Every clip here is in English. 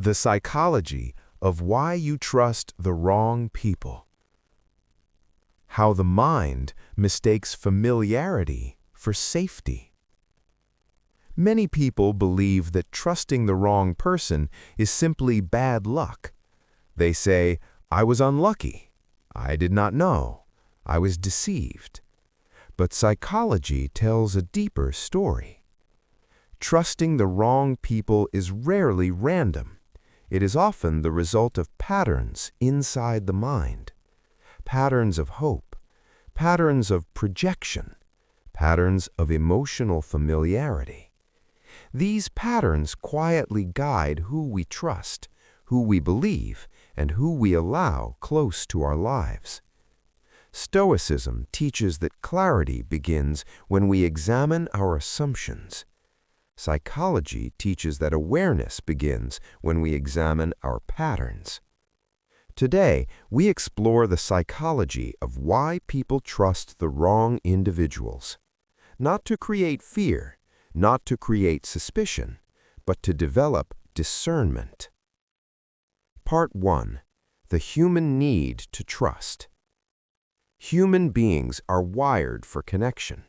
The psychology of why you trust the wrong people. How the mind mistakes familiarity for safety. Many people believe that trusting the wrong person is simply bad luck. They say, "I was unlucky. I did not know. I was deceived." But psychology tells a deeper story. Trusting the wrong people is rarely random. It is often the result of patterns inside the mind. Patterns of hope, patterns of projection, patterns of emotional familiarity. These patterns quietly guide who we trust, who we believe, and who we allow close to our lives. Stoicism teaches that clarity begins when we examine our assumptions. Psychology teaches that awareness begins when we examine our patterns. Today, we explore the psychology of why people trust the wrong individuals. Not to create fear, not to create suspicion, but to develop discernment. Part 1. The human need to trust. Human beings are wired for connection.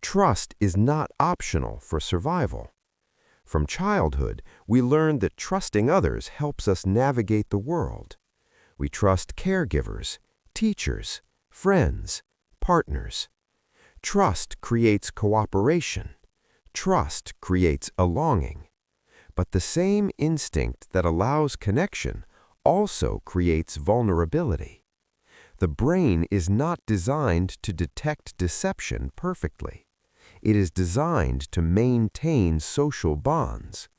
Trust is not optional for survival. From childhood, we learn that trusting others helps us navigate the world. We trust caregivers, teachers, friends, partners. Trust creates cooperation. Trust creates a longing. But the same instinct that allows connection also creates vulnerability. The brain is not designed to detect deception perfectly. It is designed to maintain social bonds.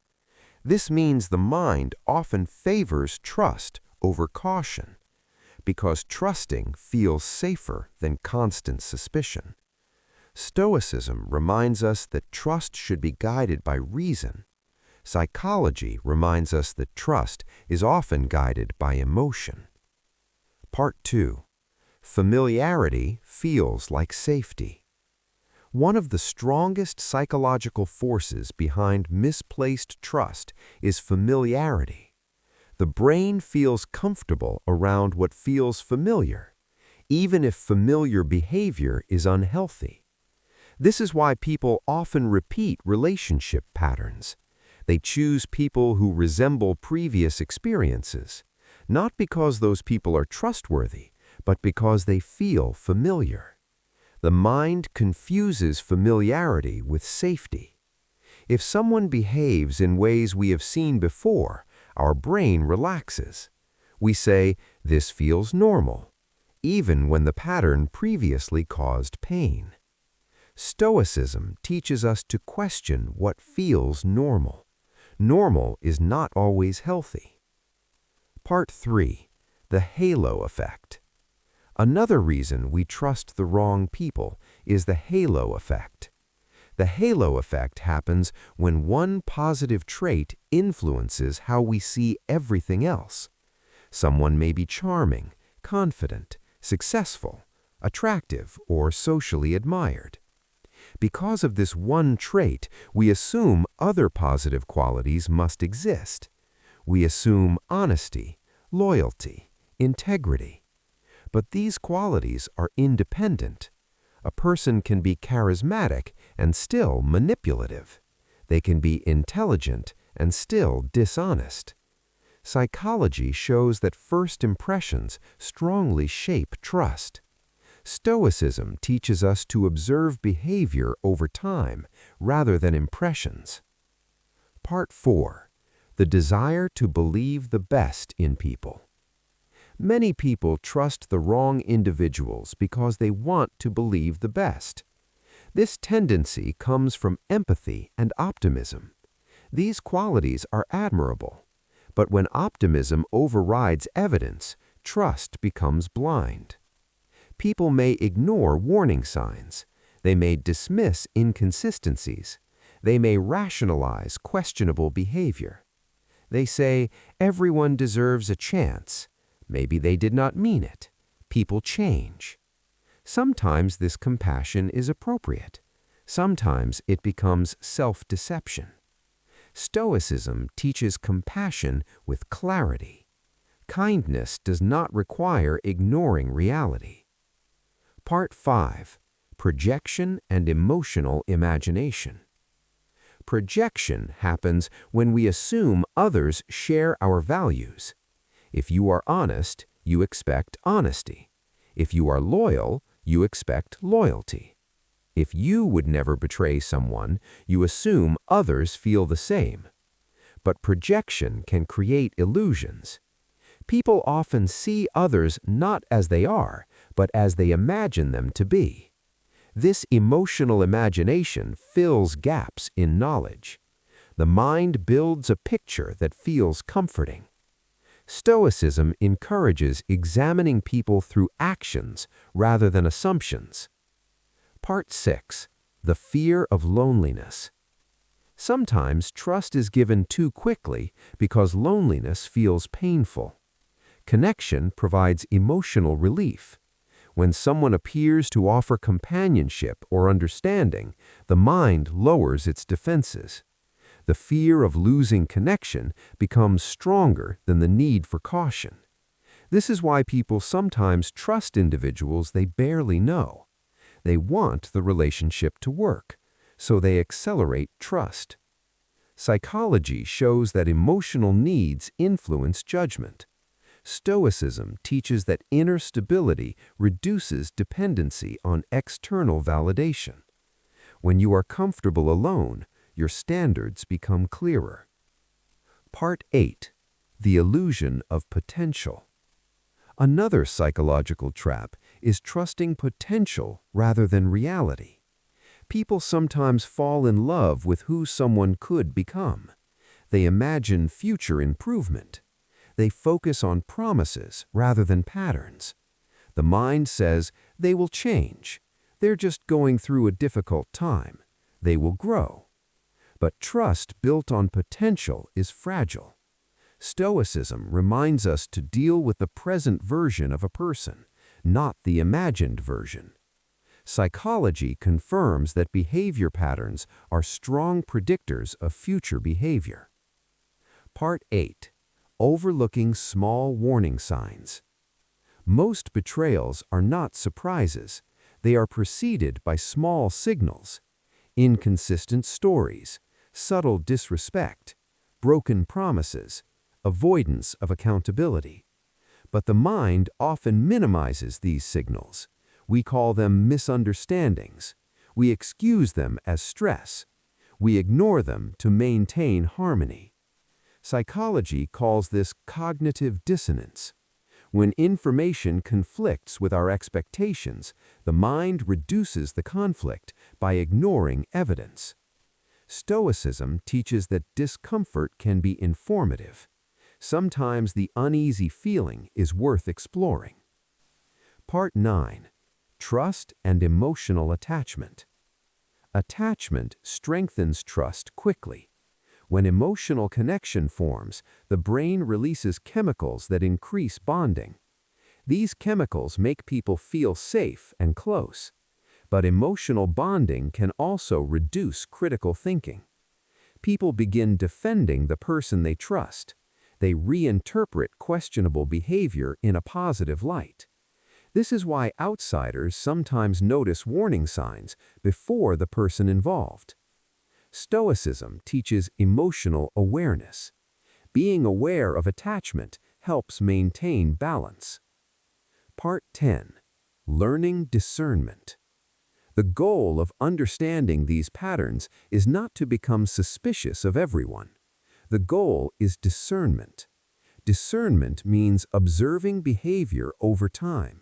This means the mind often favors trust over caution, because trusting feels safer than constant suspicion. Stoicism reminds us that trust should be guided by reason. Psychology reminds us that trust is often guided by emotion. Part 2. Familiarity feels like safety. One of the strongest psychological forces behind misplaced trust is familiarity. The brain feels comfortable around what feels familiar, even if familiar behavior is unhealthy. This is why people often repeat relationship patterns. They choose people who resemble previous experiences, not because those people are trustworthy, but because they feel familiar. The mind confuses familiarity with safety. If someone behaves in ways we have seen before, our brain relaxes. We say, "This feels normal," even when the pattern previously caused pain. Stoicism teaches us to question what feels normal. Normal is not always healthy. Part 3. The halo effect. Another reason we trust the wrong people is the halo effect. The halo effect happens when one positive trait influences how we see everything else. Someone may be charming, confident, successful, attractive, or socially admired. Because of this one trait, we assume other positive qualities must exist. We assume honesty, loyalty, integrity. But these qualities are independent. A person can be charismatic and still manipulative. They can be intelligent and still dishonest. Psychology shows that first impressions strongly shape trust. Stoicism teaches us to observe behavior over time rather than impressions. Part 4. The desire to believe the best in people. Many people trust the wrong individuals because they want to believe the best. This tendency comes from empathy and optimism. These qualities are admirable, but when optimism overrides evidence, trust becomes blind. People may ignore warning signs. They may dismiss inconsistencies. They may rationalize questionable behavior. They say, "Everyone deserves a chance." Maybe they did not mean it. People change. Sometimes this compassion is appropriate. Sometimes it becomes self-deception. Stoicism teaches compassion with clarity. Kindness does not require ignoring reality. Part 5. Projection and emotional imagination. Projection happens when we assume others share our values. If you are honest, you expect honesty. If you are loyal, you expect loyalty. If you would never betray someone, you assume others feel the same. But projection can create illusions. People often see others not as they are, but as they imagine them to be. This emotional imagination fills gaps in knowledge. The mind builds a picture that feels comforting. Stoicism encourages examining people through actions rather than assumptions. Part 6. The fear of loneliness. Sometimes trust is given too quickly because loneliness feels painful. Connection provides emotional relief. When someone appears to offer companionship or understanding, the mind lowers its defenses. The fear of losing connection becomes stronger than the need for caution. This is why people sometimes trust individuals they barely know. They want the relationship to work, so they accelerate trust. Psychology shows that emotional needs influence judgment. Stoicism teaches that inner stability reduces dependency on external validation. When you are comfortable alone, your standards become clearer. Part 8. The illusion of potential. Another psychological trap is trusting potential rather than reality. People sometimes fall in love with who someone could become. They imagine future improvement. They focus on promises rather than patterns. The mind says they will change. They're just going through a difficult time. They will grow. But trust built on potential is fragile. Stoicism reminds us to deal with the present version of a person, not the imagined version. Psychology confirms that behavior patterns are strong predictors of future behavior. Part 8. Overlooking small warning signs. Most betrayals are not surprises. They are preceded by small signals, inconsistent stories, subtle disrespect, broken promises, avoidance of accountability. But the mind often minimizes these signals. We call them misunderstandings. We excuse them as stress. We ignore them to maintain harmony. Psychology calls this cognitive dissonance. When information conflicts with our expectations, the mind reduces the conflict by ignoring evidence. Stoicism teaches that discomfort can be informative. Sometimes the uneasy feeling is worth exploring. Part 9. Trust and emotional attachment. Attachment strengthens trust quickly. When emotional connection forms, the brain releases chemicals that increase bonding. These chemicals make people feel safe and close. But emotional bonding can also reduce critical thinking. People begin defending the person they trust. They reinterpret questionable behavior in a positive light. This is why outsiders sometimes notice warning signs before the person involved. Stoicism teaches emotional awareness. Being aware of attachment helps maintain balance. Part 10. Learning discernment. The goal of understanding these patterns is not to become suspicious of everyone. The goal is discernment. Discernment means observing behavior over time.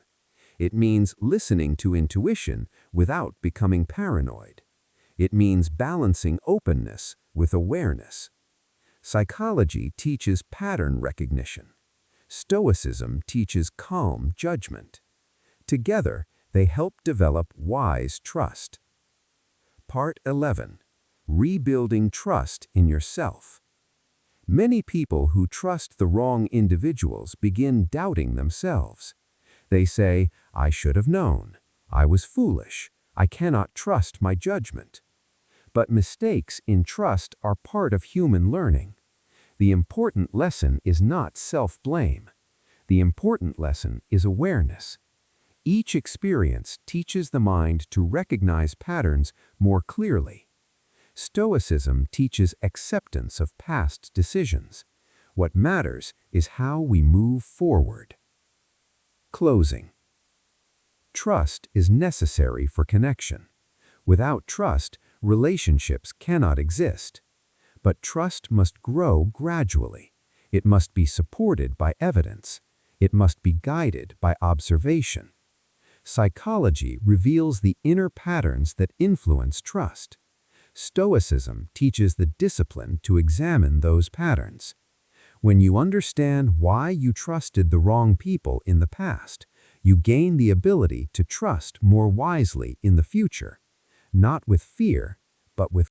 It means listening to intuition without becoming paranoid. It means balancing openness with awareness. Psychology teaches pattern recognition. Stoicism teaches calm judgment. Together, they help develop wise trust. Part 11. Rebuilding trust in yourself. Many people who trust the wrong individuals begin doubting themselves. They say, "I should have known. I was foolish. I cannot trust my judgment." But mistakes in trust are part of human learning. The important lesson is not self-blame. The important lesson is awareness. Each experience teaches the mind to recognize patterns more clearly. Stoicism teaches acceptance of past decisions. What matters is how we move forward. Closing. Trust is necessary for connection. Without trust, relationships cannot exist. But trust must grow gradually. It must be supported by evidence. It must be guided by observation. Psychology reveals the inner patterns that influence trust. Stoicism teaches the discipline to examine those patterns. When you understand why you trusted the wrong people in the past, you gain the ability to trust more wisely in the future, not with fear, but with